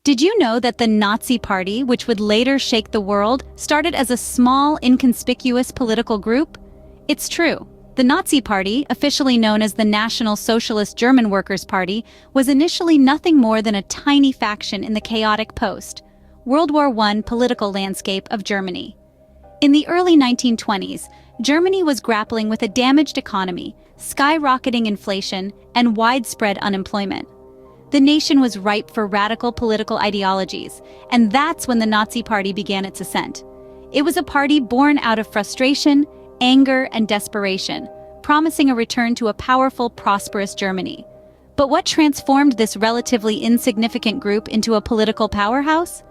Did you know that the Nazi Party, which would later shake the world, started as a small, inconspicuous political group? It's true. The Nazi Party, officially known as the National Socialist German Workers' Party, was initially nothing more than a tiny faction in the chaotic post-World War I political landscape of Germany. In the early 1920s, Germany was grappling with a damaged economy, skyrocketing inflation, and widespread unemployment. The nation was ripe for radical political ideologies, and that's when the Nazi Party began its ascent. It was a party born out of frustration, anger, and desperation, promising a return to a powerful, prosperous Germany. But what transformed this relatively insignificant group into a political powerhouse?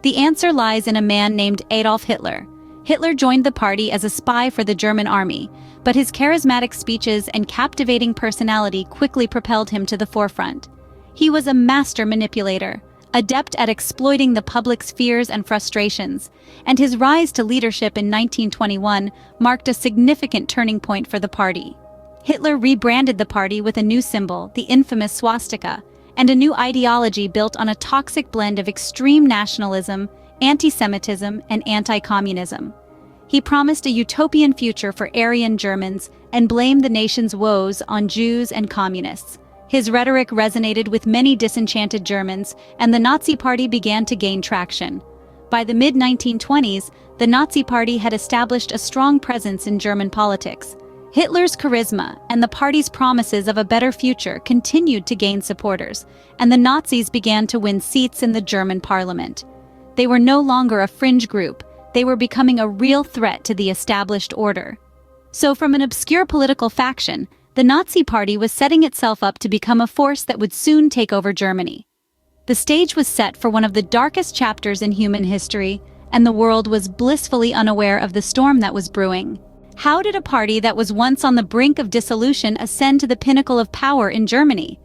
The answer lies in a man named Adolf Hitler. Hitler joined the party as a spy for the German army, but his charismatic speeches and captivating personality quickly propelled him to the forefront. He was a master manipulator, adept at exploiting the public's fears and frustrations, and his rise to leadership in 1921 marked a significant turning point for the party. Hitler rebranded the party with a new symbol, the infamous swastika, and a new ideology built on a toxic blend of extreme nationalism, anti-Semitism, and anti-communism. He promised a utopian future for Aryan Germans and blamed the nation's woes on Jews and communists. His rhetoric resonated with many disenchanted Germans, and the Nazi Party began to gain traction. By the mid-1920s, the Nazi Party had established a strong presence in German politics. Hitler's charisma and the party's promises of a better future continued to gain supporters, and the Nazis began to win seats in the German parliament. They were no longer a fringe group, they were becoming a real threat to the established order. So from an obscure political faction, the Nazi Party was setting itself up to become a force that would soon take over Germany. The stage was set for one of the darkest chapters in human history, and the world was blissfully unaware of the storm that was brewing. How did a party that was once on the brink of dissolution ascend to the pinnacle of power in Germany?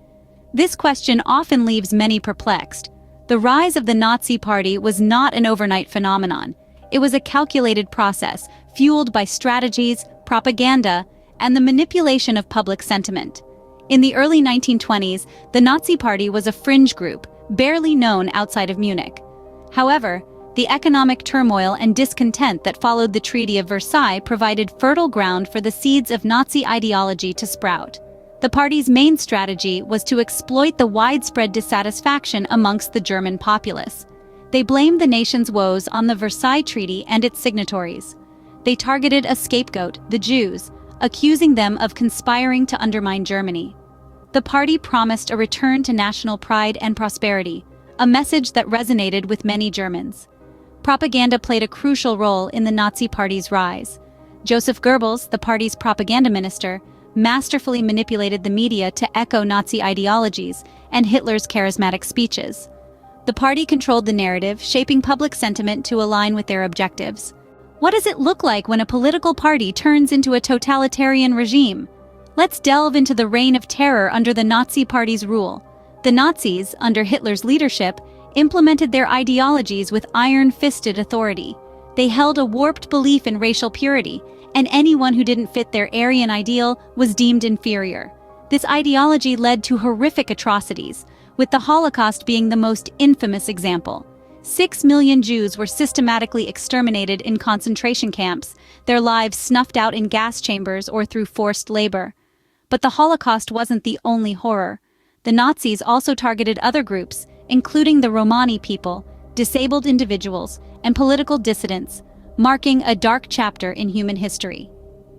This question often leaves many perplexed. The rise of the Nazi Party was not an overnight phenomenon. It was a calculated process, fueled by strategies, propaganda, and the manipulation of public sentiment. In the early 1920s, the Nazi Party was a fringe group, barely known outside of Munich. However, the economic turmoil and discontent that followed the Treaty of Versailles provided fertile ground for the seeds of Nazi ideology to sprout. The party's main strategy was to exploit the widespread dissatisfaction amongst the German populace. They blamed the nation's woes on the Versailles Treaty and its signatories. They targeted a scapegoat, the Jews, accusing them of conspiring to undermine Germany. The party promised a return to national pride and prosperity, a message that resonated with many Germans. Propaganda played a crucial role in the Nazi Party's rise. Joseph Goebbels, the party's propaganda minister, masterfully manipulated the media to echo Nazi ideologies and Hitler's charismatic speeches. The party controlled the narrative, shaping public sentiment to align with their objectives. What does it look like when a political party turns into a totalitarian regime? Let's delve into the reign of terror under the Nazi Party's rule. The Nazis, under Hitler's leadership, implemented their ideologies with iron-fisted authority. They held a warped belief in racial purity, and anyone who didn't fit their Aryan ideal was deemed inferior. This ideology led to horrific atrocities, with the Holocaust being the most infamous example. 6 million Jews were systematically exterminated in concentration camps, their lives snuffed out in gas chambers or through forced labor. But the Holocaust wasn't the only horror. The Nazis also targeted other groups, including the Romani people, disabled individuals, and political dissidents, marking a dark chapter in human history.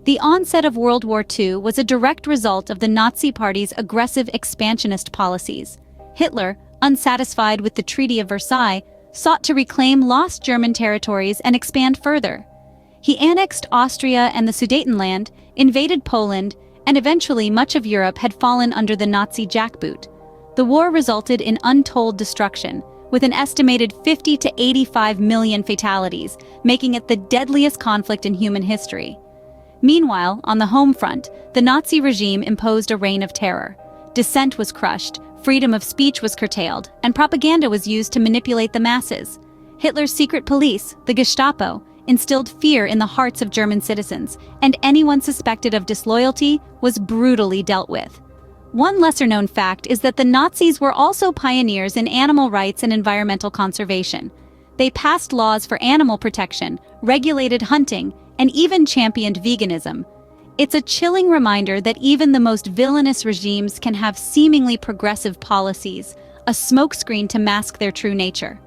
The onset of World War II was a direct result of the Nazi Party's aggressive expansionist policies. Hitler, unsatisfied with the Treaty of Versailles, sought to reclaim lost German territories and expand further. He annexed Austria and the Sudetenland, invaded Poland, and eventually much of Europe had fallen under the Nazi jackboot. The war resulted in untold destruction, with an estimated 50 to 85 million fatalities, making it the deadliest conflict in human history. Meanwhile, on the home front, the Nazi regime imposed a reign of terror. Dissent was crushed, freedom of speech was curtailed, and propaganda was used to manipulate the masses. Hitler's secret police, the Gestapo, instilled fear in the hearts of German citizens, and anyone suspected of disloyalty was brutally dealt with. One lesser-known fact is that the Nazis were also pioneers in animal rights and environmental conservation. They passed laws for animal protection, regulated hunting, and even championed veganism. It's a chilling reminder that even the most villainous regimes can have seemingly progressive policies, a smokescreen to mask their true nature.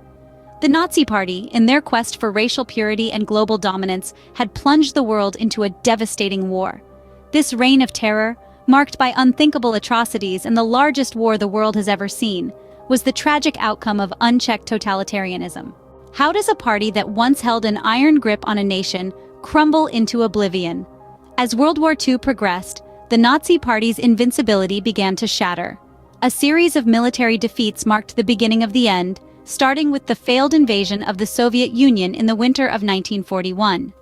The Nazi Party, in their quest for racial purity and global dominance, had plunged the world into a devastating war. This reign of terror, marked by unthinkable atrocities and the largest war the world has ever seen, was the tragic outcome of unchecked totalitarianism. How does a party that once held an iron grip on a nation crumble into oblivion? As World War II progressed, the Nazi Party's invincibility began to shatter. A series of military defeats marked the beginning of the end, starting with the failed invasion of the Soviet Union in the winter of 1941.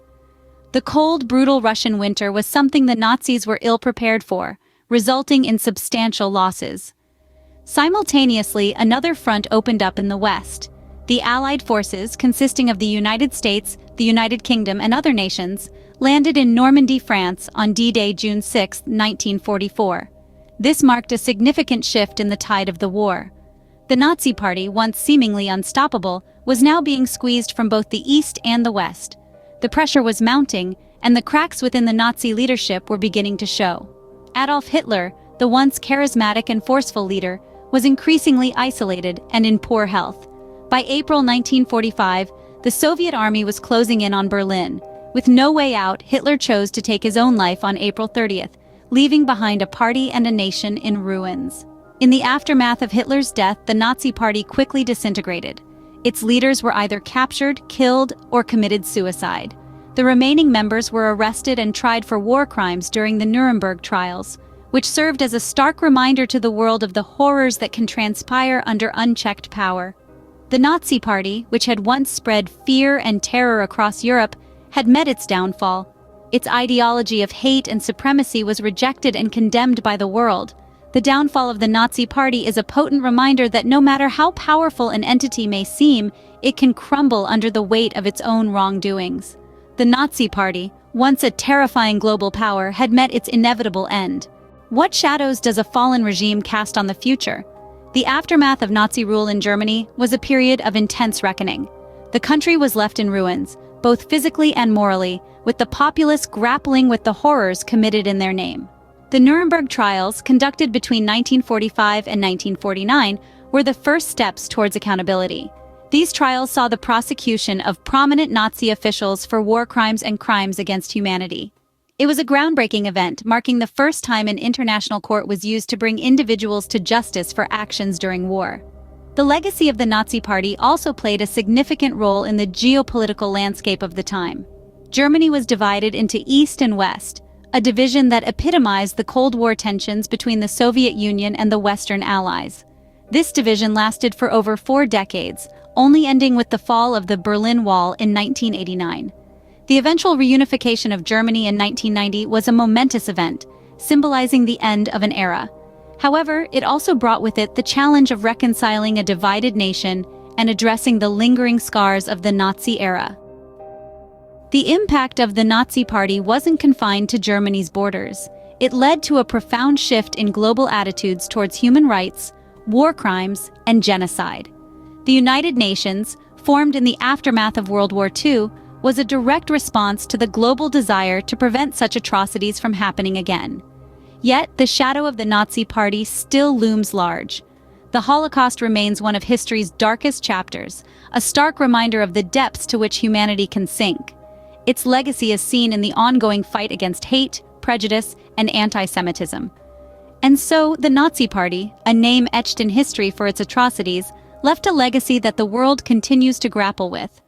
The cold, brutal Russian winter was something the Nazis were ill-prepared for, resulting in substantial losses. Simultaneously, another front opened up in the West. The Allied forces, consisting of the United States, the United Kingdom, and other nations, landed in Normandy, France on D-Day, June 6, 1944. This marked a significant shift in the tide of the war. The Nazi Party, once seemingly unstoppable, was now being squeezed from both the East and the West. The pressure was mounting, and the cracks within the Nazi leadership were beginning to show. Adolf Hitler, the once charismatic and forceful leader, was increasingly isolated and in poor health. By April 1945, the Soviet army was closing in on Berlin. With no way out, Hitler chose to take his own life on April 30th, leaving behind a party and a nation in ruins. In the aftermath of Hitler's death, the Nazi Party quickly disintegrated. Its leaders were either captured, killed, or committed suicide. The remaining members were arrested and tried for war crimes during the Nuremberg trials, which served as a stark reminder to the world of the horrors that can transpire under unchecked power. The Nazi Party, which had once spread fear and terror across Europe, had met its downfall. Its ideology of hate and supremacy was rejected and condemned by the world. The downfall of the Nazi Party is a potent reminder that no matter how powerful an entity may seem, it can crumble under the weight of its own wrongdoings. The Nazi Party, once a terrifying global power, had met its inevitable end. What shadows does a fallen regime cast on the future? The aftermath of Nazi rule in Germany was a period of intense reckoning. The country was left in ruins, both physically and morally, with the populace grappling with the horrors committed in their name. The Nuremberg trials, conducted between 1945 and 1949, were the first steps towards accountability. These trials saw the prosecution of prominent Nazi officials for war crimes and crimes against humanity. It was a groundbreaking event, marking the first time an international court was used to bring individuals to justice for actions during war. The legacy of the Nazi Party also played a significant role in the geopolitical landscape of the time. Germany was divided into East and West, a division that epitomized the Cold War tensions between the Soviet Union and the Western Allies. This division lasted for over 4 decades, only ending with the fall of the Berlin Wall in 1989. The eventual reunification of Germany in 1990 was a momentous event, symbolizing the end of an era. However, it also brought with it the challenge of reconciling a divided nation and addressing the lingering scars of the Nazi era. The impact of the Nazi Party wasn't confined to Germany's borders. It led to a profound shift in global attitudes towards human rights, war crimes, and genocide. The United Nations, formed in the aftermath of World War II, was a direct response to the global desire to prevent such atrocities from happening again. Yet, the shadow of the Nazi Party still looms large. The Holocaust remains one of history's darkest chapters, a stark reminder of the depths to which humanity can sink. Its legacy is seen in the ongoing fight against hate, prejudice, and anti-Semitism. And so, the Nazi Party, a name etched in history for its atrocities, left a legacy that the world continues to grapple with.